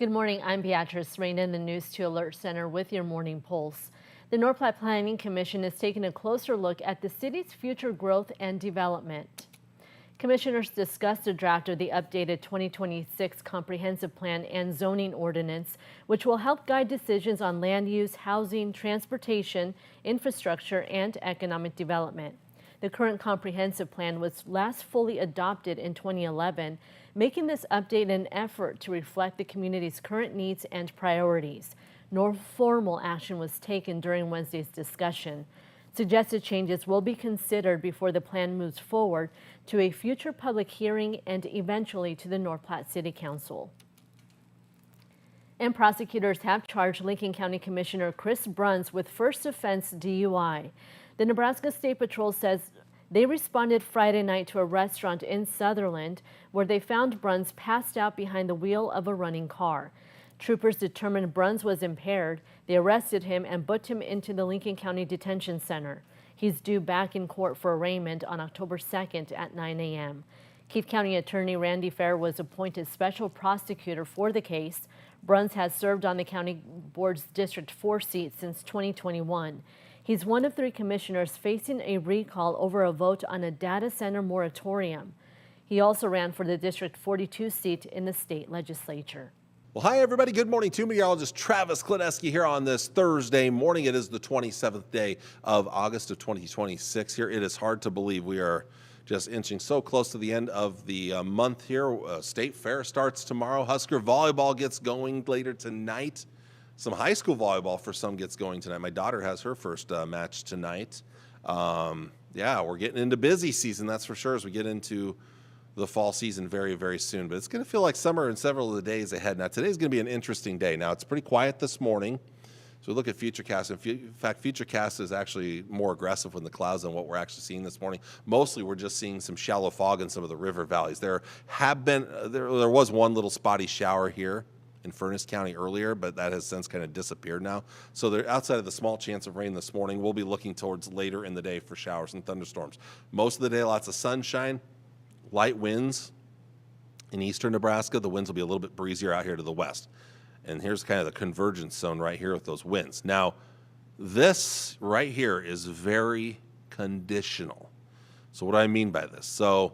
Good morning, I'm Beatrice Rain in the News 2 Alert Center with your morning pulse. The North Platte Planning Commission is taking a closer look at the city's future growth and development. Commissioners discussed a draft of the updated 2026 Comprehensive Plan and Zoning Ordinance, which will help guide decisions on land use, housing, transportation, infrastructure, and economic development. The current comprehensive plan was last fully adopted in 2011, making this update an effort to reflect the community's current needs and priorities. No formal action was taken during Wednesday's discussion. Suggested changes will be considered before the plan moves forward to a future public hearing and eventually to the North Platte City Council. And prosecutors have charged Lincoln County Commissioner Chris Bruns with first offense DUI. The Nebraska State Patrol says they responded Friday night to a restaurant in Sutherland where they found Bruns passed out behind the wheel of a running car. Troopers determined Bruns was impaired. They arrested him and booked him into the Lincoln County Detention Center. He's due back in court for arraignment on October 2nd at 9 a.m. Keith County Attorney Randy Fair was appointed special prosecutor for the case. Bruns has served on the county board's District 4 seat since 2021. He's one of 3 commissioners facing a recall over a vote on a data center moratorium. He also ran for the District 42 seat in the state legislature. Well, hi, everybody. Good morning to meteorologist Travis Klineski here on this Thursday morning. It is the 27th day of August of 2026 here. It is hard to believe we are just inching so close to the end of the month here. State Fair starts tomorrow. Husker volleyball gets going later tonight. Some high school volleyball for some gets going tonight. My daughter has her first match tonight. Yeah, we're getting into busy season, that's for sure, as we get into the fall season very, very soon. But it's going to feel like summer in several of the days ahead. Now, today's going to be an interesting day. Now, it's pretty quiet this morning. So we look at Futurecast. In fact, Futurecast is actually more aggressive with the clouds than what we're actually seeing this morning. Mostly, we're just seeing some shallow fog in some of the river valleys. There was one little spotty shower here in Furnace County earlier, but that has since kind of disappeared now. So they're outside of the small chance of rain this morning. We'll be looking towards later in the day for showers and thunderstorms. Most of the day, lots of sunshine, light winds in eastern Nebraska. The winds will be a little bit breezier out here to the west. And here's kind of the convergence zone right here with those winds. Now, this right here is very conditional. So what do I mean by this? So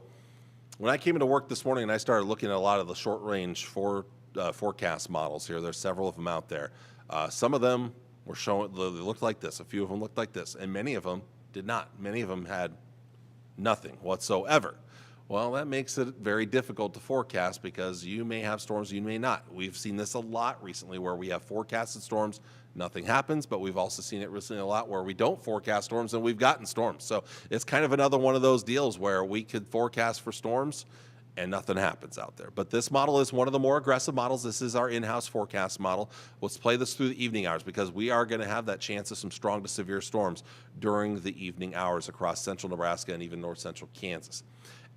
when I came into work this morning and I started looking at a lot of the short range forecast models here, there's several of them out there. Some of them were showing, they looked like this. A few of them looked like this, and many of them did not. Many of them had nothing whatsoever. Well, that makes it very difficult to forecast because you may have storms, you may not. We've seen this a lot recently where we have forecasted storms, nothing happens, but we've also seen it recently a lot where we don't forecast storms and we've gotten storms. So it's kind of another one of those deals where we could forecast for storms and nothing happens out there. But this model is one of the more aggressive models. This is our in-house forecast model. Let's play this through the evening hours because we are going to have that chance of some strong to severe storms during the evening hours across central Nebraska and even north central Kansas.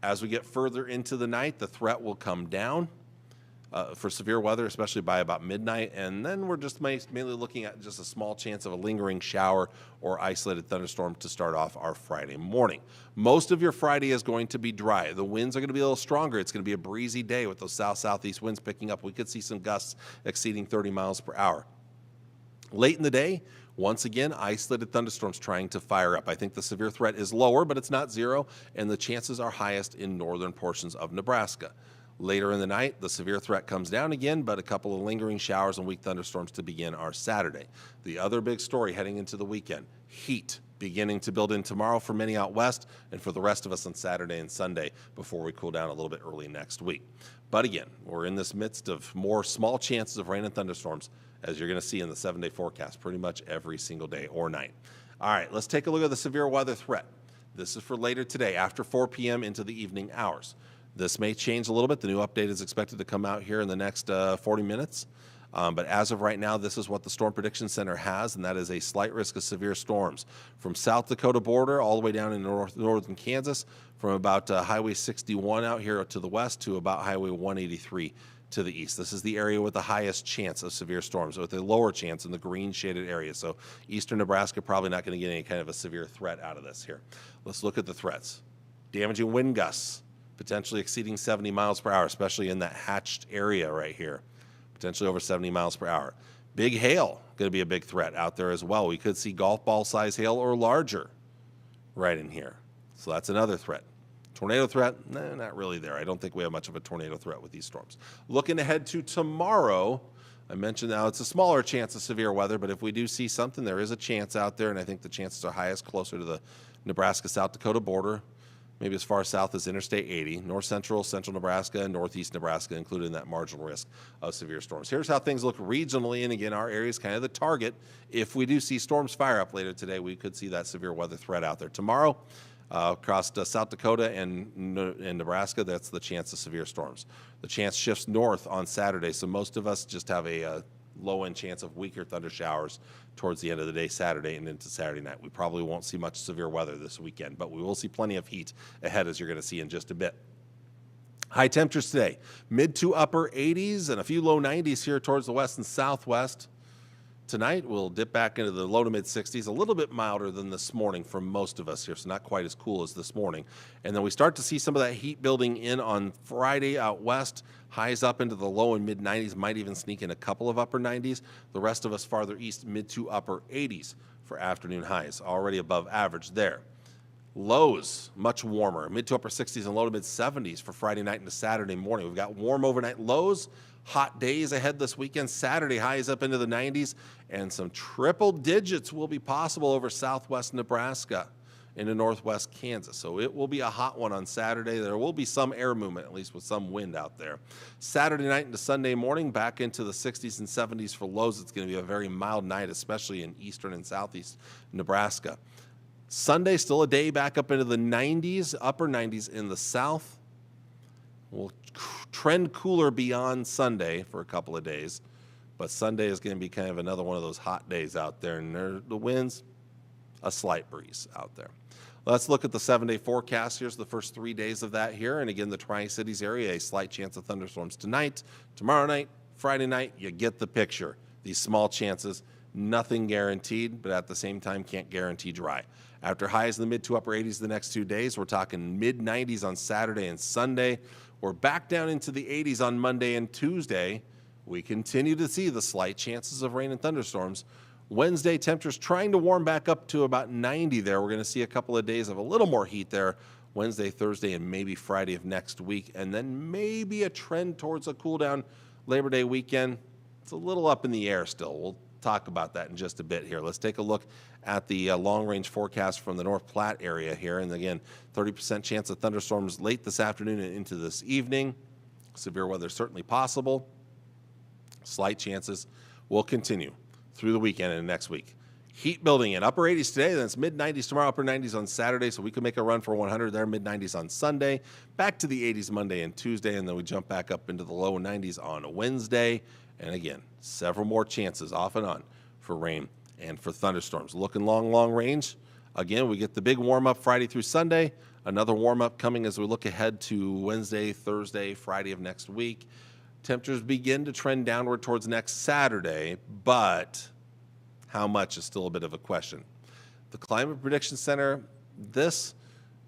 As we get further into the night, the threat will come down for severe weather, especially by about midnight. And then we're just mainly looking at just a small chance of a lingering shower or isolated thunderstorm to start off our Friday morning. Most of your Friday is going to be dry. The winds are going to be a little stronger. It's going to be a breezy day with those south-southeast winds picking up. We could see some gusts exceeding 30 miles per hour. Late in the day, once again, isolated thunderstorms trying to fire up. I think the severe threat is lower, but it's not zero, and the chances are highest in northern portions of Nebraska. Later in the night, the severe threat comes down again, but a couple of lingering showers and weak thunderstorms to begin our Saturday. The other big story heading into the weekend, heat beginning to build in tomorrow for many out west and for the rest of us on Saturday and Sunday before we cool down a little bit early next week. But again, we're in this midst of more small chances of rain and thunderstorms as you're going to see in the 7-day forecast pretty much every single day or night. All right, let's take a look at the severe weather threat. This is for later today after 4 p.m. into the evening hours. This may change a little bit. The new update is expected to come out here in the next 40 minutes. But as of right now, this is what the Storm Prediction Center has, and that is a slight risk of severe storms from South Dakota border all the way down in northern Kansas, from about Highway 61 out here to the west to about Highway 183 to the east. This is the area with the highest chance of severe storms, with a lower chance in the green shaded area. So eastern Nebraska probably not going to get any kind of a severe threat out of this here. Let's look at the threats. Damaging wind gusts, potentially exceeding 70 miles per hour, especially in that hatched area right here. potentially over 70 miles per hour. Big hail, going to be a big threat out there as well. We could see golf ball size hail or larger right in here. So that's another threat. Tornado threat? Nah, not really there. I don't think we have much of a tornado threat with these storms. Looking ahead to tomorrow, I mentioned now it's a smaller chance of severe weather, but if we do see something, there is a chance out there, and I think the chances are highest closer to the Nebraska-South Dakota border, maybe as far south as Interstate 80, north central Nebraska, and northeast Nebraska included in that marginal risk of severe storms. Here's how things look regionally, and again, our area is kind of the target. If we do see storms fire up later today, we could see that severe weather threat out there. Tomorrow, across South Dakota and Nebraska, that's the chance of severe storms. The chance shifts north on Saturday, so most of us just have a low-end chance of weaker thunder showers towards the end of the day Saturday and into Saturday night. We probably won't see much severe weather this weekend, but we will see plenty of heat ahead, as you're going to see in just a bit. High temperatures today, mid to upper 80s and a few low 90s here towards the west and southwest. Tonight, we'll dip back into the low to mid 60s, a little bit milder than this morning for most of us here, so not quite as cool as this morning. And then we start to see some of that heat building in on Friday out west. Highs up into the low and mid 90s, might even sneak in a couple of upper 90s. The rest of us farther east, mid to upper 80s for afternoon highs, already above average there. Lows, much warmer, mid to upper 60s and low to mid 70s for Friday night into Saturday morning. We've got warm overnight lows, hot days ahead this weekend. Saturday highs up into the 90s, and some triple digits will be possible over southwest Nebraska into northwest Kansas. So it will be a hot one on Saturday. There will be some air movement, at least with some wind out there. Saturday night into Sunday morning, back into the 60s and 70s for lows. It's going to be a very mild night, especially in eastern and southeast Nebraska. Sunday, still a day back up into the 90s, upper 90s in the south. We'll trend cooler beyond Sunday for a couple of days, but Sunday is going to be kind of another one of those hot days out there, and the winds, a slight breeze out there. Let's look at the 7-day forecast. Here's the first 3 days of that here, and again, the Tri-Cities area, a slight chance of thunderstorms tonight, tomorrow night, Friday night. You get the picture. These small chances, nothing guaranteed, but at the same time can't guarantee dry. After highs in the mid to upper 80s the next 2 days, we're talking mid 90s on Saturday and Sunday. We're back down into the 80s on Monday and Tuesday. We continue to see the slight chances of rain and thunderstorms. Wednesday, temperatures trying to warm back up to about 90 there. We're going to see a couple of days of a little more heat there Wednesday, Thursday, and maybe Friday of next week. And then maybe a trend towards a cool down Labor Day weekend. It's a little up in the air still. We'll talk about that in just a bit here. Let's take a look at the long-range forecast from the North Platte area here. And again, 30% chance of thunderstorms late this afternoon and into this evening. Severe weather certainly possible. Slight chances will continue through the weekend and next week. Heat building in upper 80s today, then it's mid 90s tomorrow, upper 90s on Saturday, so we could make a run for 100 there, mid 90s on Sunday, back to the 80s Monday and Tuesday, and then we jump back up into the low 90s on Wednesday. And again, several more chances off and on for rain and for thunderstorms. Looking long range. Again, we get the big warm-up Friday through Sunday. Another warm-up coming as we look ahead to Wednesday, Thursday, Friday of next week. Temperatures begin to trend downward towards next Saturday, but how much is still a bit of a question. The Climate Prediction Center, this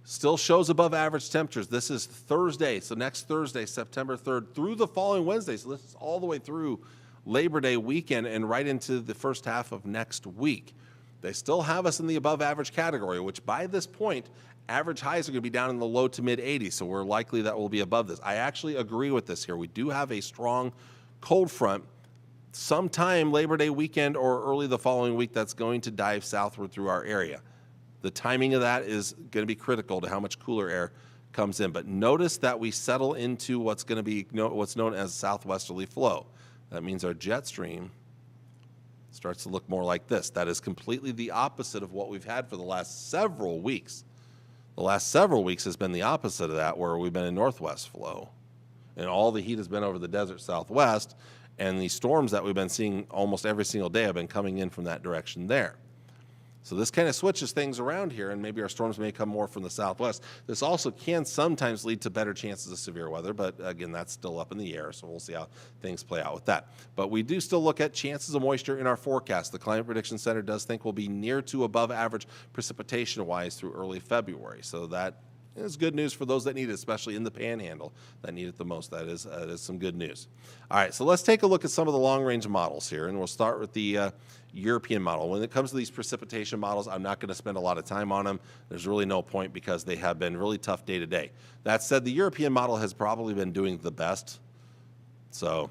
still shows above average temperatures. This is Thursday, so next Thursday, September 3rd, through the following Wednesday. So this is all the way through Labor Day weekend and right into the first half of next week. They still have us in the above average category, which by this point, average highs are going to be down in the low to mid 80s, so we're likely that we'll be above this. I actually agree with this here. We do have a strong cold front sometime Labor Day weekend or early the following week that's going to dive southward through our area. The timing of that is going to be critical to how much cooler air comes in. But notice that we settle into what's going to be what's known as southwesterly flow. That means our jet stream starts to look more like this. That is completely the opposite of what we've had for the last several weeks. The last several weeks has been the opposite of that, where we've been in northwest flow. And all the heat has been over the desert southwest, and the storms that we've been seeing almost every single day have been coming in from that direction there. So this kind of switches things around here, and maybe our storms may come more from the southwest. This also can sometimes lead to better chances of severe weather, but again, that's still up in the air, so we'll see how things play out with that. But we do still look at chances of moisture in our forecast. The Climate Prediction Center does think we'll be near to above average precipitation-wise through early February, so that And it's good news for those that need it, especially in the panhandle that need it the most. That is some good news. All right, so let's take a look at some of the long-range models here, and we'll start with the European model. When it comes to these precipitation models, I'm not going to spend a lot of time on them. There's really no point because they have been really tough day to day. That said, the European model has probably been doing the best. So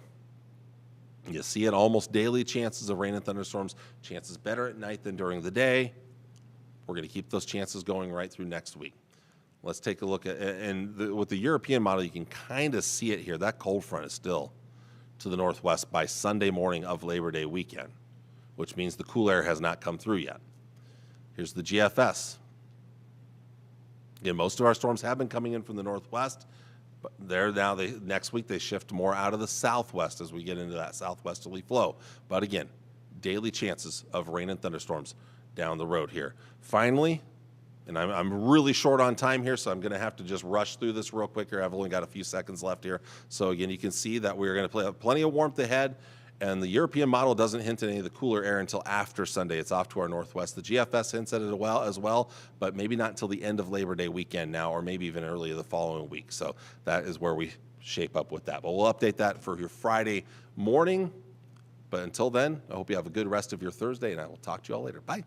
you see it almost daily, chances of rain and thunderstorms, chances better at night than during the day. We're going to keep those chances going right through next week. Let's take a look at, with the European model, you can kind of see it here. That cold front is still to the northwest by Sunday morning of Labor Day weekend, which means the cool air has not come through yet. Here's the GFS. Again, most of our storms have been coming in from the northwest, but next week they shift more out of the southwest as we get into that southwesterly flow. But again, daily chances of rain and thunderstorms down the road here. Finally, and I'm really short on time here, so I'm going to have to just rush through this real quick here. I've only got a few seconds left here. So again, you can see that we're going to have plenty of warmth ahead, and the European model doesn't hint at any of the cooler air until after Sunday. It's off to our northwest. The GFS hints at it as well, but maybe not until the end of Labor Day weekend now, or maybe even early the following week. So that is where we shape up with that. But we'll update that for your Friday morning. But until then, I hope you have a good rest of your Thursday, and I will talk to you all later. Bye.